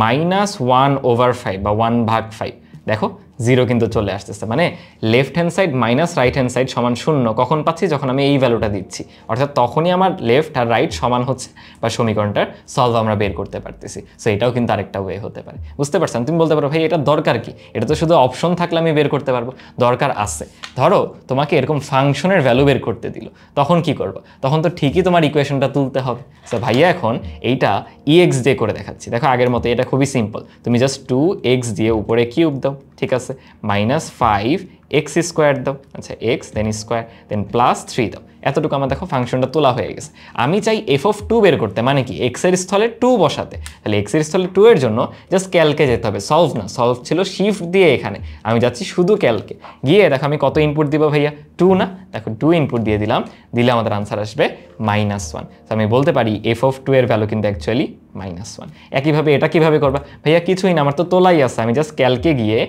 -1/5 বা 1/5, দেখো 0 কিন্তু চলে আসতেছে, মানে left hand side minus right hand side সমান 0 কখন পাচ্ছি, যখন আমি এই ভ্যালুটা দিচ্ছি, অর্থাৎ তখনই আমার লেফট আর রাইট সমান হচ্ছে বা সমীকরণটার সলভ আমরা বের করতে পারতেছি। সো এটাও কিন্তু আরেকটা ওয়ে হতে পারে, বুঝতে পারছেন? তুমি বলতে পারো ভাই এটা দরকার কি, এটা তো শুধু অপশন থাকলে আমি বের করতে পারবো। দরকার আছে, ধরো তোমাকে এরকম ফাংশনের ভ্যালু বের করতে দিল, তখন কি করবো? তখন তো ঠিকই তোমার ইকুয়েশনটা তুলতে হবে। সো ভাইয়া এখন এইটা ইএক্স দিয়ে করে দেখাচ্ছি, দেখো আগের মতো এটা খুবই সিম্পল, তুমি জাস্ট 2x দিয়ে উপরে কিউব দাও, ঠিক আছে, -5x² দাও, আচ্ছা এক্স দেন স্কোয়ার দেন +3 দাও, এতটুকু আমার দেখো ফাংশনটা তোলা হয়ে গেছে। আমি চাই f(2) বের করতে, মানে কি এক্সের স্থলে 2 বসাতে, তাহলে এক্সের স্থলে 2 এর জন্য জাস্ট ক্যালকে যেতে হবে, সলভ না, সলভ ছিল শিফট দিয়ে, এখানে আমি যাচ্ছি শুধু ক্যালকে গিয়ে, দেখো আমি কত ইনপুট দিব ভাইয়া, 2 না, দেখো 2 ইনপুট দিয়ে দিলাম, দিলে আমাদের আনসার আসবে -1। তো আমি বলতে পারি f(2) এর ভ্যালু কিন্তু অ্যাকচুয়ালি -1। একইভাবে এটা কিভাবে করবা ভাইয়া, কিছুই না, আমার তো তোলাই আছে, আমি জাস্ট ক্যালকে গিয়ে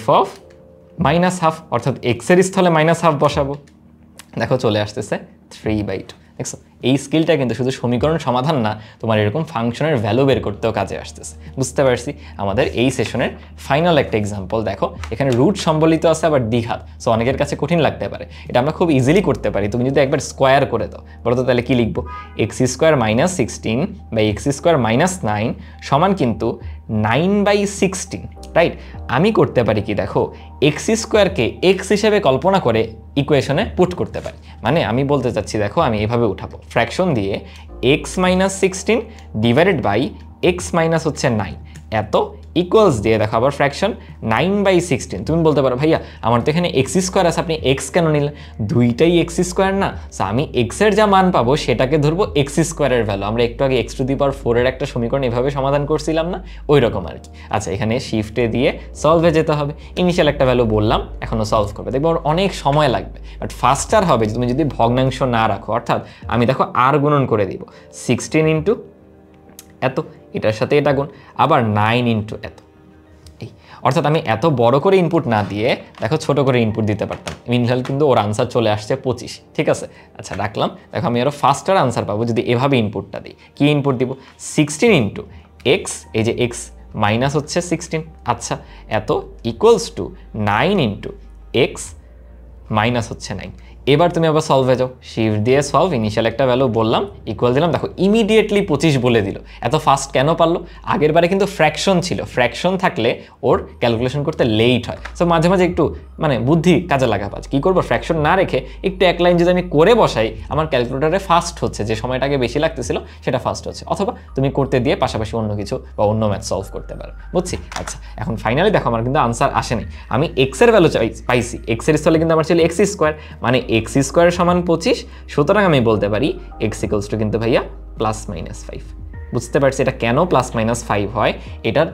f(-12) অর্থাৎ এক্সের স্থলে -12 বসাবো, দেখো চলে আসতেছে 3/2। দেখছো এই স্কিলটা কিন্তু শুধু সমীকরণ সমাধান না, তোমার এরকম ফাংশনের ভ্যালু বের করতেও কাজে আসতেছে, বুঝতে পারছি? আমাদের এই সেশনের ফাইনাল একটা এক্সাম্পল দেখো, এখানে রুট সম্বলিত আছে আবার দ্বিঘাত, সো অনেকের কাছে কঠিন লাগতে পারে, এটা আমরা খুব ইজিলি করতে পারি। তুমি যদি একবার স্কোয়ার করে দাও, বলো তো তাহলে কি লিখবো, x² - 16 বা x² - 9 সমান কিন্তু 9/16, রাইট? আমি করতে পারি কি দেখো, x² x হিসেবে কল্পনা করে ইকুয়েশনে পুট করতে পারি, মানে আমি বলতে চাচ্ছি দেখো আমি এভাবে উঠাবো, ফ্র্যাকশন দিয়ে x - 16 ডিভাইডেড বাই x - হচ্ছে 9 এত ইকুয়ালস দিয়ে দেখো আবার ফ্র্যাকশন 9/16। তুমি বলতে পারো ভাইয়া আমার তো এখানে x² আছে, আপনি x কেন নিলেন, দুইটাই x² না, সো আমি x এর যা মান পাবো সেটাকে ধরবো x² এর ভ্যালু। আমরা একটু আগে x⁴ এর একটা সমীকরণ এভাবে সমাধান করছিলাম না, ওই রকম আর কি। আচ্ছা এখানে শিফটে দিয়ে সলভে যেতে হবে, ইনিশিয়াল একটা ভ্যালু বললাম, এখনও সলভ করবে, দেখবো অনেক সময় লাগবে, বাট ফাস্টার হবে তুমি যদি ভগ্নাংশ না রাখো। অর্থাৎ আমি দেখো আর গুণন করে দিব, 16 ইন্টু এত, এটার সাথে এটা গুণ, আবার 9 ইন্টু এত, এই অর্থাৎ আমি এত বড় করে ইনপুট না দিয়ে দেখো ছোট করে ইনপুট দিতে পারতাম, মিনহাল কিন্তু ওর আনসার চলে আসছে 25, ঠিক আছে? আচ্ছা রাখলাম, দেখো আমি আরও ফাস্টার আনসার পাবো যদি এভাবে ইনপুটটা দিই। কি ইনপুট দিব, 16 ইন্টু এক্স, এই যে এক্স মাইনাস হচ্ছে 16, আচ্ছা এত equals to 9 into x minus হচ্ছে 9। এবার তুমি আবার সলভে যাও, শিফট দিয়ে সলভ, ইনিশিয়াল একটা ভ্যালু বললাম, ইকুয়াল দিলাম, দেখো ইমিডিয়েটলি 25 বলে দিল। এত ফাস্ট কেন পারলো? আগের বারে কিন্তু ফ্র্যাকশন ছিল, ফ্র্যাকশন থাকলে ওর ক্যালকুলেশন করতে লেট হয়, সো মাঝে মাঝে একটু মানে বুদ্ধি কাজে লাগাবো। কী করবো, ফ্র্যাকশন না রেখে একটু এক লাইন যদি আমি করে বসাই, আমার ক্যালকুলেটারে ফাস্ট হচ্ছে, যে সময়টাকে বেশি লাগতেছিল সেটা ফাস্ট হচ্ছে, অথবা তুমি করতে দিয়ে পাশাপাশি অন্য কিছু বা অন্য ম্যাথ সলভ করতে পারো, বুঝছি? আচ্ছা এখন ফাইনালি দেখো আমার কিন্তু আনসার আসেনি, আমি এক্সের ভ্যালু পাইছি, এক্সের স্থলে কিন্তু আমার ছিল x², মানে x² সমান 25, সুতরাং আমি বলতে পারি x ইকুয়ালস টু কিন্তু ভাইয়া +-5। বুঝতে পারছি এটা কেন +-5 হয়, এটার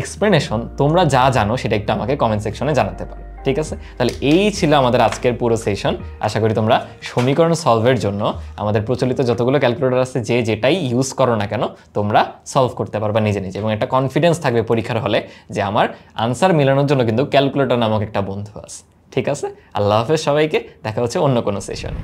এক্সপ্লেনেশন তোমরা যা জানো সেটা একটু আমাকে কমেন্ট সেকশনে জানাতে পারো, ঠিক আছে? তাহলে এই ছিল আমাদের আজকের পুরো সেশন। আশা করি তোমরা সমীকরণ সলভের জন্য আমাদের প্রচলিত যতগুলো ক্যালকুলেটর আছে যে যেটাই ইউজ করো না কেন তোমরা সলভ করতে পারবা নিজে নিজে, এবং একটা কনফিডেন্স থাকবে পরীক্ষার হলে যে আমার আনসার মেলানোর জন্য কিন্তু ক্যালকুলেটর নামক একটা বন্ধু আছে, ঠিক আছে? আল্লাহ হাফেজ সবাইকে, দেখা হচ্ছে অন্য কোনো সেশনে।